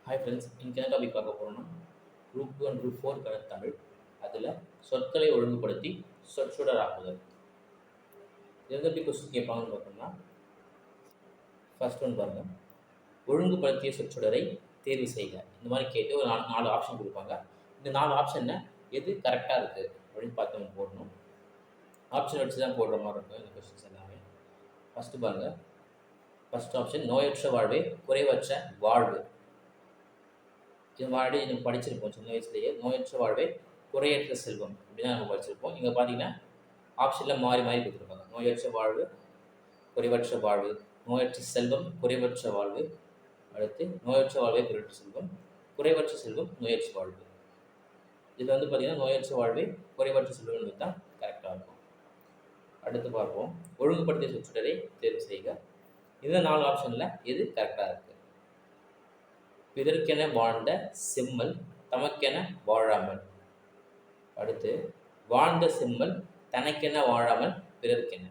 Hi friends, இன்றைக்கி என்ன topic பார்க்க போகிறோம்னா குரூப் 2 அண்ட் குரூப் 4 கணக்கு தமிழ். அதில் சொற்களை ஒழுங்குபடுத்தி சொற்றொடராக்குதல். இது எப்படி கொஸ்டின் கேட்பாங்கன்னு பார்த்தோம்னா, ஃபர்ஸ்ட் ஒன் பாருங்கள், ஒழுங்குபடுத்திய சொற்றொடரை தேர்வு செய்க. இந்த மாதிரி கேட்டு ஒரு நாலு ஆப்ஷன் கொடுப்பாங்க. இந்த 4 ஆப்ஷனில் எது கரெக்டாக இருக்குது அப்படின்னு பார்த்து நம்ம போடணும். ஆப்ஷன் வச்சு தான் போடுற மாதிரி இருக்கும் இந்த கொஸ்டின்ஸ் எல்லாமே. ஃபஸ்ட்டு பாருங்கள், ஃபஸ்ட் ஆப்ஷன் நோயற்ற வாழ்வே குறைவற்ற வாழ்வு. இது மாதிரி நம்ம படிச்சிருப்போம் சின்ன வயசுலேயே. நோயற்ற வாழ்வே குறையற்ற செல்வம் இப்படிதான் நம்ம படிச்சிருப்போம். இங்கே பார்த்தீங்கன்னா ஆப்ஷனில் மாறி மாறி கொடுத்துருப்பாங்க. நோயற்ற வாழ்வு குறைவற்ற வாழ்வு, நோயற்ற செல்வம் குறைவற்ற வாழ்வு, அடுத்து நோயற்ற வாழ்வே குறைவற்ற செல்வம், குறைவற்ற செல்வம் நோயற்ற வாழ்வு. இதில் வந்து பார்த்தீங்கன்னா நோயற்ற வாழ்வே குறைவற்ற செல்வம் தான் கரெக்டாக இருக்கும். அடுத்து பார்ப்போம், ஒழுங்குபடுத்திய சொற்றொடரை தேர்வு செய்க. இந்த 4 ஆப்ஷனில் எது கரெக்டாக இருக்குது? பிறர்க்கென வாழ்ந்த செம்மல் தமக்கென வாழாமல். அடுத்து வாழ்ந்த செம்மல் தனக்கென வாழாமல் பிறர்க்கென.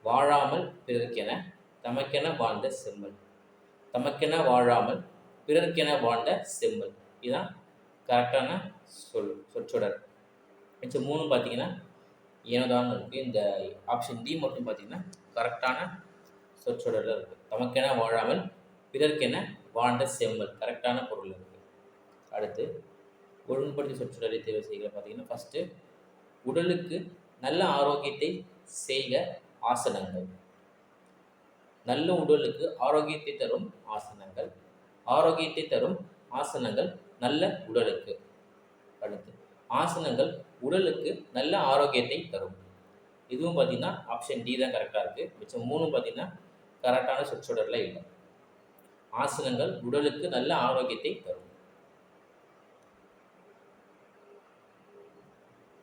வாழாமல் பிறர்க்கென தமக்கென வாழ்ந்த செம்மல், தமக்கென வாழாமல் பிறர்க்கென வாழ்ந்த செம்மல். இதுதான் கரெக்டான சொற்றொடர். மிச்சம் 3 பார்த்தீங்கன்னா ஏனோதான் இருக்குது. இந்த ஆப்ஷன் டி மட்டும் பார்த்தீங்கன்னா கரெக்டான சொற்றொடரில் இருக்குது. தமக்கென வாழாமல் பிறர்க்கென வாழ்ந்த செம்மல் கரெக்டான பொருள் இருக்குது. அடுத்து ஒழுங்குபடுத்தி சொற்றொடரை தேர்வு செய்கிற பார்த்தீங்கன்னா, ஃபஸ்ட்டு உடலுக்கு நல்ல ஆரோக்கியத்தை செய்க ஆசனங்கள். நல்ல உடலுக்கு ஆரோக்கியத்தை தரும் ஆசனங்கள், ஆரோக்கியத்தை தரும் ஆசனங்கள் நல்ல உடலுக்கு. அடுத்து ஆசனங்கள் உடலுக்கு நல்ல ஆரோக்கியத்தை தரும். இதுவும் பார்த்தீங்கன்னா ஆப்ஷன் டி தான் கரெக்டாக இருக்குது. மிச்சம் 3 பார்த்தீங்கன்னா கரெக்டான சொற்றொடரில் இல்லை. ஆசனங்கள் உடலுக்கு நல்ல ஆரோக்கியத்தை தரும்.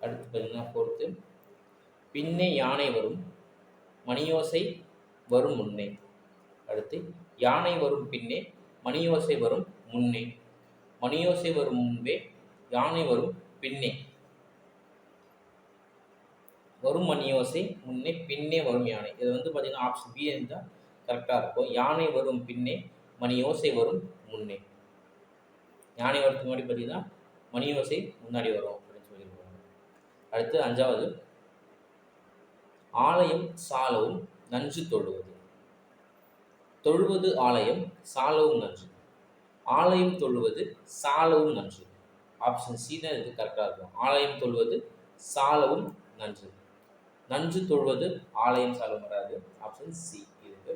அடுத்து பார்த்தீங்கன்னா ஃபோர்த்து, பின்னே யானை வரும் மணியோசை வரும் முன்னே. அடுத்து யானை வரும் பின்னே மணியோசை வரும் முன்னே. மணியோசை வரும் முன்பே யானை வரும் பின்னே. வரும் மணியோசை முன்னே பின்னே வரும் யானை. இது வந்து பார்த்தீங்கன்னா ஆப்ஷன் பி இருந்தால் கரெக்டாக இருக்கும். யானை வரும் பின்னே மணியோசை வரும் முன்னே. யானை வரதுக்கு முன்னாடி பார்த்தீங்கன்னா மணியோசை முன்னாடி வரும் அப்படின்னு சொல்லியிருக்காங்க. அடுத்து 5வது, ஆலயம் சாலவும் நஞ்சு தொழுவது. தொழுவது ஆலயம் சாலவும் நன்று. ஆலயம் தொழுவது சாலவும் நன்று. ஆப்ஷன் சி தான் இதுக்கு கரெக்டாக இருக்கும். ஆலயம் தொழுவது சாலவும் நன்று. நஞ்சு தொழுவது ஆலயம் சாலவும் வராது. ஆப்ஷன் சி இருக்கு.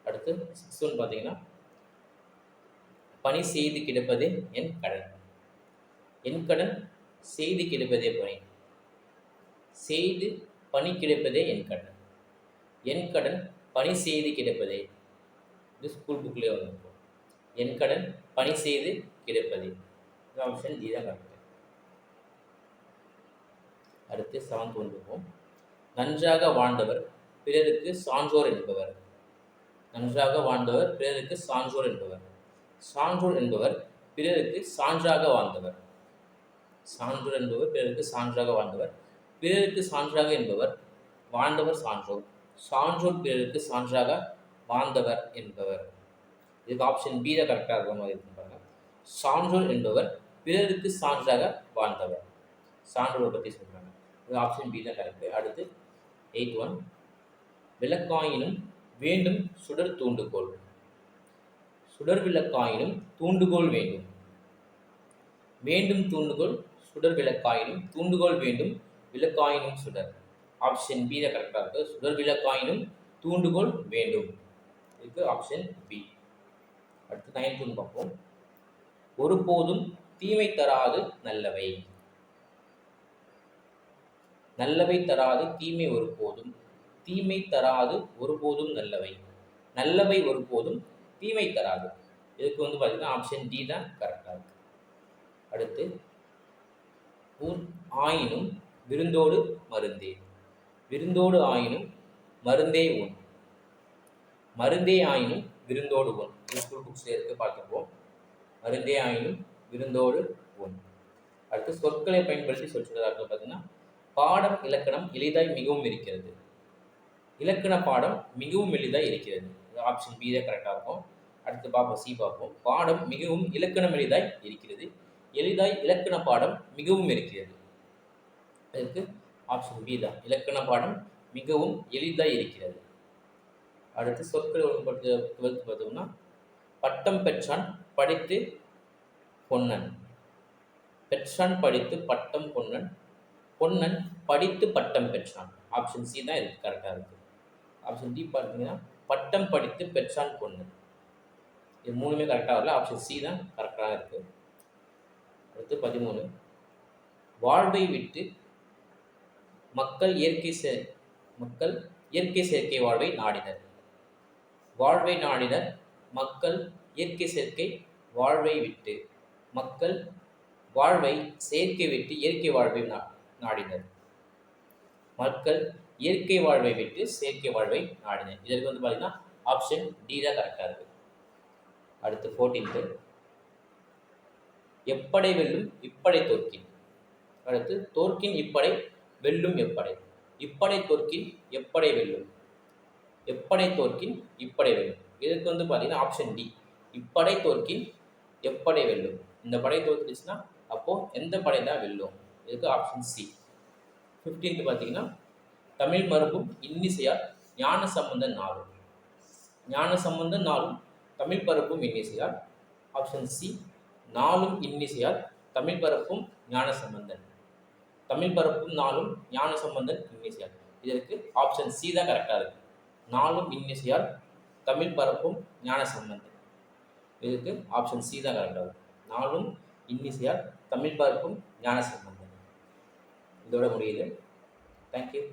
அடுத்து 6 பார்த்தீங்கன்னா, பணி செய்து கிடப்பதே என் கடன். என் கடன் செய்து கிடப்பதே பணி. செய்து பணி கிடப்பதே என் கடன். என் கடன் பணி செய்து கிடப்பதே. இது ஸ்கூல் புக்லேயே வந்திருக்கும். என் கடன் பணி செய்து கிடப்பதே. ஆப்ஷன் டி தான் கரெக்ட். அடுத்து 7th வந்துருக்கும், நன்றாக வாழ்ந்தவர் பிறருக்கு சான்றோர் என்பவர். நன்றாக வாழ்ந்தவர் பிறருக்கு சான்றோர் என்பவர். சான்றோர் என்பவர் பிறருக்கு சான்றாக வாழ்ந்தவர். சான்றோர் என்பவர் பிறருக்கு சான்றாக வாழ்ந்தவர். பிறருக்கு சான்றாக என்பவர் வாழ்ந்தவர் சான்றோர். சான்றோர் பிறருக்கு சான்றாக வாழ்ந்தவர் என்பவர். இதுக்கு ஆப்ஷன் பி தான் கரெக்டாக இருக்கிற மாதிரி இருக்கும் பாருங்க. சான்றோர் என்பவர் பிறருக்கு சான்றாக வாழ்ந்தவர். சான்றோரை பற்றி சொல்கிறாங்க. இது ஆப்ஷன் பி தான் கரெக்டு. அடுத்து 8 விளக்காயினும் வேண்டும் சுடர் தூண்டுகோள். சுடர் விளக்காயினும் தூண்டுகோள் வேண்டும். வேண்டும் தூண்டுகோள் சுடர் விளக்காயினும் தூண்டுகோள் வேண்டும் விளக்காயினும் சுடர். ஆப்ஷன் பி தான் கரெக்டாக இருக்குது. சுடர் விளக்காயினும் தூண்டுகோள் வேண்டும். இதுக்கு ஆப்ஷன் பி. அடுத்து 9th பார்ப்போம், ஒருபோதும் தீமை தராது நல்லவை. நல்லவை தராது தீமை ஒருபோதும். தீமை தராது ஒருபோதும் நல்லவை. நல்லவை ஒருபோதும் தீமை தராது. இதுக்கு வந்து பார்த்தீங்கன்னா ஆப்ஷன் டி தான் கரெக்டாக இருக்கு. அடுத்து ஊர் ஆயினும் விருந்தோடு மருந்தே. விருந்தோடு ஆயினும் மருந்தே உண். மருந்தே ஆயினும் விருந்தோடு உண். இது ஸ்கூல் புக்ஸ்ல இருக்கு, பார்த்துப்போம். மருந்தே ஆயினும் விருந்தோடு உண். அடுத்து சொற்களை பயன்படுத்தி சொல்றதாக பார்த்தீங்கன்னா, பாடம் இலக்கணம் எளிதாய் மிகவும் இருக்கிறது. இலக்கண பாடம் மிகவும் எளிதாக இருக்கிறது. ஆப்ஷன் பி தான் கரெக்டாக இருக்கும். அடுத்து பார்ப்போம், சி பார்ப்போம். பாடம் மிகவும் இலக்கணம் எளிதாய் இருக்கிறது. எளிதாய் இலக்கண பாடம் மிகவும் இருக்கிறது. அதற்கு ஆப்ஷன் பி தான். இலக்கண பாடம் மிகவும் எளிதாய் இருக்கிறது. அடுத்து சொற்கள் ஒழுங்குபடுத்த 12th பார்த்தோம்னா, பட்டம் பெற்றான் படித்து பொன்னன். பெற்றான் படித்து பட்டம் பொன்னன். பொன்னன் படித்து பட்டம் பெற்றான். ஆப்ஷன் சி தான் இருக்கு கரெக்டாக இருக்குது. ஆப்ஷன் டி பார்த்தீங்கன்னா, பட்டம் படித்து பெற்றான் பொன்னன். இது மூணுமே கரெக்டாக வரல. ஆப்ஷன் சி தான் கரெக்டாக இருக்குது. அடுத்து 13, வாழ்வை விட்டு மக்கள் இயற்கை செயற்கை வாழ்வை நாடினர். வாழ்வை நாடினர் மக்கள் இயற்கை செயற்கை வாழ்வை விட்டு மக்கள் வாழ்வை செயற்கை விட்டு இயற்கை வாழ்வை நாடினர். மக்கள் இயற்கை வாழ்வை விட்டு செயற்கை வாழ்வை நாடினர். இதற்கு வந்து பார்த்தீங்கன்னா ஆப்ஷன் டி தான் கரெக்டாக இருக்குது. அடுத்து 14, எப்படை வெல்லும் இப்படை தோற்கின். அடுத்து தோற்கின் இப்படை வெல்லும் எப்படை. இப்படை தோற்கின் எப்படை வெல்லும். எப்படை தோற்கின் இப்படை வெல்லும். இதுக்கு வந்து பார்த்தீங்கன்னா ஆப்ஷன் டி, இப்படை தோற்கின் எப்படை வெல்லும். இந்த படை தோற்றுச்சுன்னா அப்போது எந்த படை தான் வெல்லும். இதுக்கு ஆப்ஷன் சி. 15 பார்த்தீங்கன்னா, தமிழ் மரபும் இன்னிசையால் ஞான சம்பந்தன் நாளும். ஞான சம்பந்தன் நாளும் தமிழ் பரப்பும் இன்னிசையால். ஆப்ஷன் சி, நாளும் இன்னிசையால் தமிழ் பரப்பும் ஞான சம்பந்தன். தமிழ் பரப்பும் நாளும் ஞான சம்பந்தன் இன்னிசையால். இதற்கு ஆப்ஷன் சி தான் கரெக்டாக இருக்குது. நாளும் இன்னிசையால் தமிழ் பரப்பும் ஞான சம்பந்தன். இதுக்கு ஆப்ஷன் சி தான் கரெக்டாக இருக்குது. நாளும் இன்னிசையால் தமிழ் பரப்பும் ஞான சம்பந்தன். இதோட முடியுது. தேங்க்யூ.